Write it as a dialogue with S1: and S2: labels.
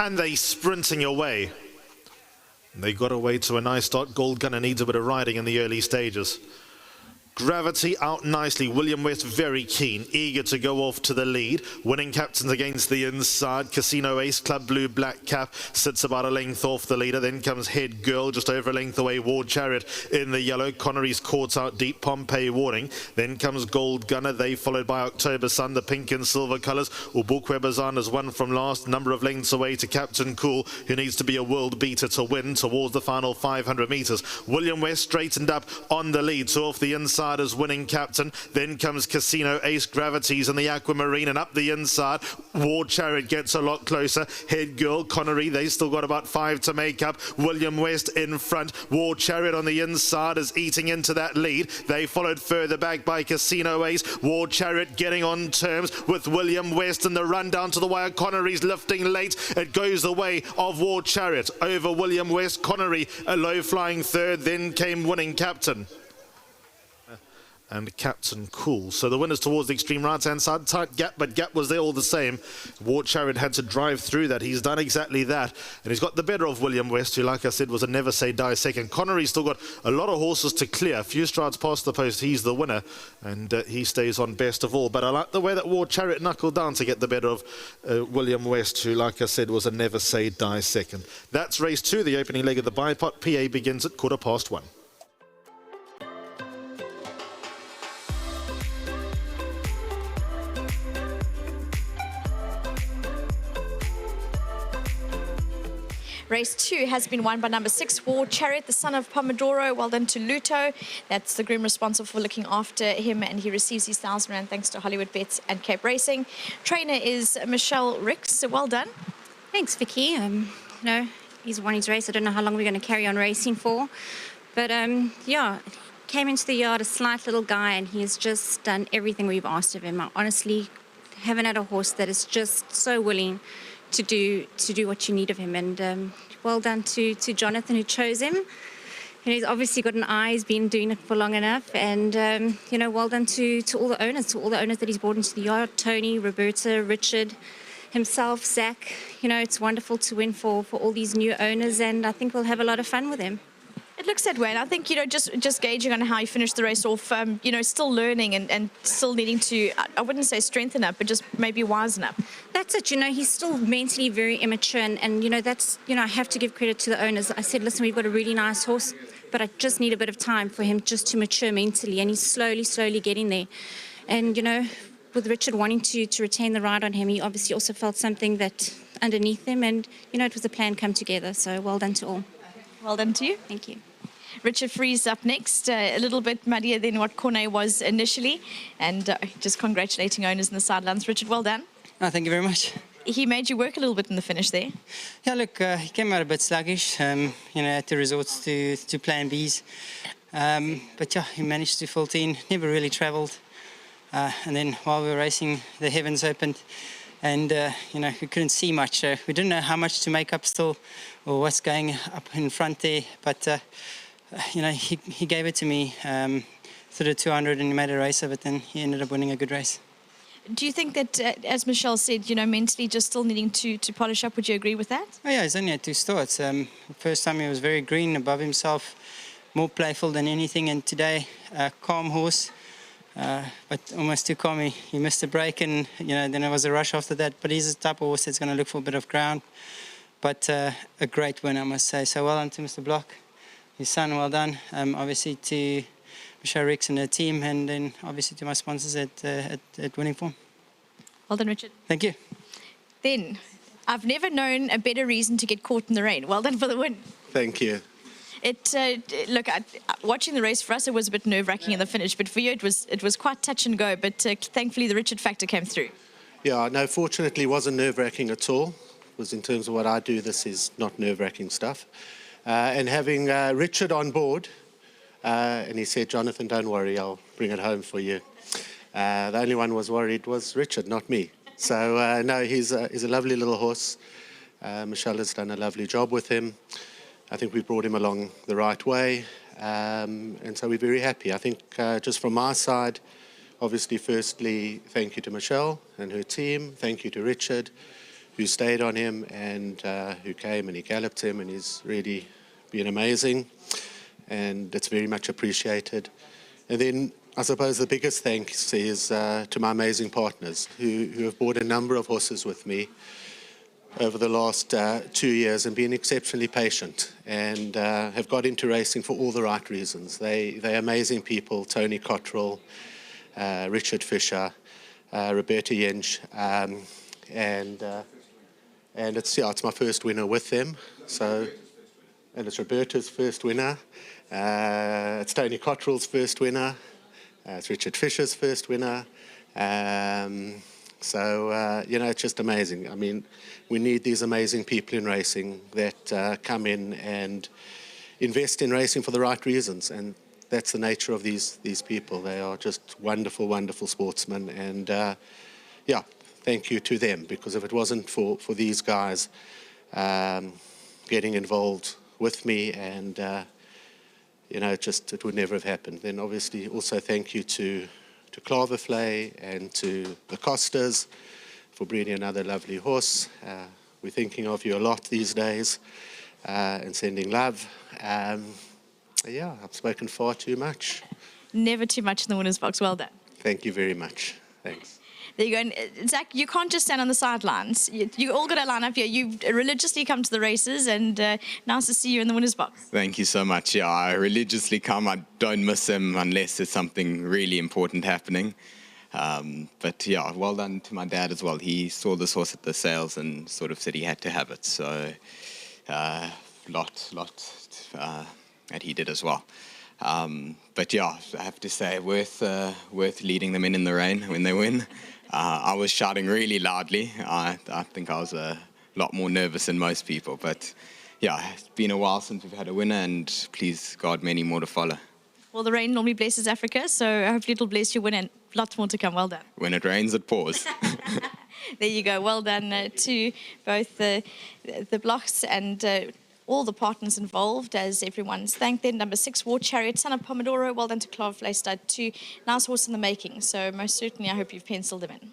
S1: and they sprinting away. They got away to a nice start. Gold Gunner needs a bit of riding in the early stages. Gravity out nicely. William West very keen, eager to go off to the lead. Winning Captains against the inside. Casino Ace, Club Blue, Black Cap sits about a length off the leader. Then comes Head Girl just over a length away. War Chariot in the yellow. Connery's caught out deep. Pompeii Warning. Then comes Gold Gunner. They followed by October Sun, the pink and silver colours. Ubukwe Bazan has won from last. Number of lengths away to Captain Cool, who needs to be a world beater to win towards the final 500 metres. William West straightened up on the lead. So off the inside as Winning Captain. Then comes Casino Ace, Gravities and the Aquamarine, and up the inside War Chariot gets a lot closer. Head Girl, Connery, they still got about 5 to make up. William West in front. War Chariot on the inside is eating into that lead. They followed further back by Casino Ace. War Chariot getting on terms with William West, and the run down to the wire. Connery's lifting late. It goes the way of War Chariot over William West. Connery a low flying third. Then came Winning Captain and Captain Cool. So the winners towards the extreme right-hand side. Tight gap, but gap was there all the same. War Chariot had to drive through that. He's done exactly that. And he's got the better of William West, who, like I said, was a never say die second. Connery's still got a lot of horses to clear. A few strides past the post, he's the winner. And he stays on best of all. But I like the way that War Chariot knuckled down to get the better of William West, who, like I said, was a never say die second. That's race 2, the opening leg of the bipot. PA begins at 1:15.
S2: Race 2 has been won by number 6, War Chariot, the son of Pomodoro. Well done to Luto. That's the groom responsible for looking after him, and he receives his £1,000 thanks to Hollywood Bets and Cape Racing. Trainer is Michelle Ricks, so well done.
S3: Thanks, Vicky. You know, he's won his race. I don't know how long we're going to carry on racing for. But, yeah, came into the yard a slight little guy, and he has just done everything we've asked of him. I honestly haven't had a horse that is just so willing to do what you need of him. And well done to Jonathan, who chose him. And he's obviously got an eye. He's been doing it for long enough. And, you know, well done to all the owners, that he's brought into the yard. Tony, Roberta, Richard, himself, Zach. You know, it's wonderful to win for all these new owners, and I think we'll have a lot of fun with him.
S2: It looks that way, and I think, you know, just gauging on how you finished the race off, you know, still learning and still needing to, I wouldn't say strengthen up, but just maybe wisen up.
S3: That's it, you know, he's still mentally very immature, and you know, that's, you know, I have to give credit to the owners. I said, listen, we've got a really nice horse, but I just need a bit of time for him just to mature mentally, and he's slowly getting there. And, you know, with Richard wanting to retain the ride on him, he obviously also felt something that underneath him, and, you know, it was a plan come together, so well done to all.
S2: Well done to you.
S3: Thank you.
S2: Richard Freeze up next, a little bit muddier than what Cornet was initially, and just congratulating owners in the sidelines. Richard, well done.
S4: Oh, thank you very much.
S2: He made you work a little bit in the finish there.
S4: Yeah, look, he came out a bit sluggish, you know, had to resort to plan Bs. But yeah, he managed to 14, never really travelled. And then while we were racing, the heavens opened, and you know, we couldn't see much. We didn't know how much to make up still, or what's going up in front there. But you know, he gave it to me through the 200, and he made a race of it, and he ended up winning a good race.
S2: Do you think that, as Michelle said, you know, mentally just still needing to polish up? Would you agree with that?
S4: Oh yeah, he's only had 2 starts. First time he was very green, above himself, more playful than anything, and today, calm horse. But almost too calm. He missed a break, and you know, then there was a rush after that. But he's the type of horse that's going to look for a bit of ground. But a great win, I must say. So well done to Mr. Block, his son. Well done. Obviously to Michelle Ricks and her team, and then obviously to my sponsors at Winning Form.
S2: Well done, Richard.
S4: Thank you.
S2: Then, I've never known a better reason to get caught in the rain. Well done for the win.
S5: Thank you.
S2: Look, watching the race for us, it was a bit nerve-wracking in the finish, but for you, it was quite touch and go. But thankfully, the Richard factor came through.
S5: Yeah, no, fortunately, it wasn't nerve-wracking at all. Because in terms of what I do, this is not nerve-wracking stuff. And having Richard on board, and he said, Jonathan, don't worry, I'll bring it home for you. The only one who was worried was Richard, not me. So, no, he's a lovely little horse. Michelle has done a lovely job with him. I think we brought him along the right way, and so we're very happy. I think just from my side, obviously, firstly, thank you to Michelle and her team. Thank you to Richard, who stayed on him and who came and he galloped him, and he's really been amazing, and it's very much appreciated. And then I suppose the biggest thanks is to my amazing partners who have bought a number of horses with me over the last 2 years and been exceptionally patient, and have got into racing for all the right reasons. They're amazing people: Tony Cottrell, Richard Fisher, Roberta Jensch, and it's my first winner with them. So, and it's Roberta's first winner. It's Tony Cottrell's first winner. It's Richard Fisher's first winner. It's just amazing. I mean, we need these amazing people in racing that come in and invest in racing for the right reasons, and that's the nature of these people. They are just wonderful, wonderful sportsmen, and thank you to them, because if it wasn't for these guys getting involved with me, and it would never have happened. Then obviously also thank you to Klavervlei and to the Costas for breeding another lovely horse. We're thinking of you a lot these days and sending love. I've spoken far too much.
S2: Never too much in the winner's box. Well done.
S5: Thank you very much. Thanks.
S2: There you go. And Zach, you can't just stand on the sidelines. You all got to line up here. You've religiously come to the races, and nice to see you in the winner's box.
S6: Thank you so much. Yeah, I religiously come. I don't miss him unless there's something really important happening. But yeah, well done to my dad as well. He saw this horse at the sales and sort of said he had to have it. So lot that he did as well. But yeah, I have to say, worth leading them in the rain when they win. I was shouting really loudly. I think I was a lot more nervous than most people. But yeah, it's been a while since we've had a winner, and please God, many more to follow.
S2: Well, the rain normally blesses Africa, so hopefully it'll bless your win, and lots more to come. Well done.
S6: When it rains, it pours.
S2: There you go. Well done to both the blocks and all the partners involved, as everyone's thanked. Then number 6, War Chariot, son of Pomodoro. Well done to Klavervlei Stud 2. Nice horse in the making. So most certainly I hope you've penciled them in.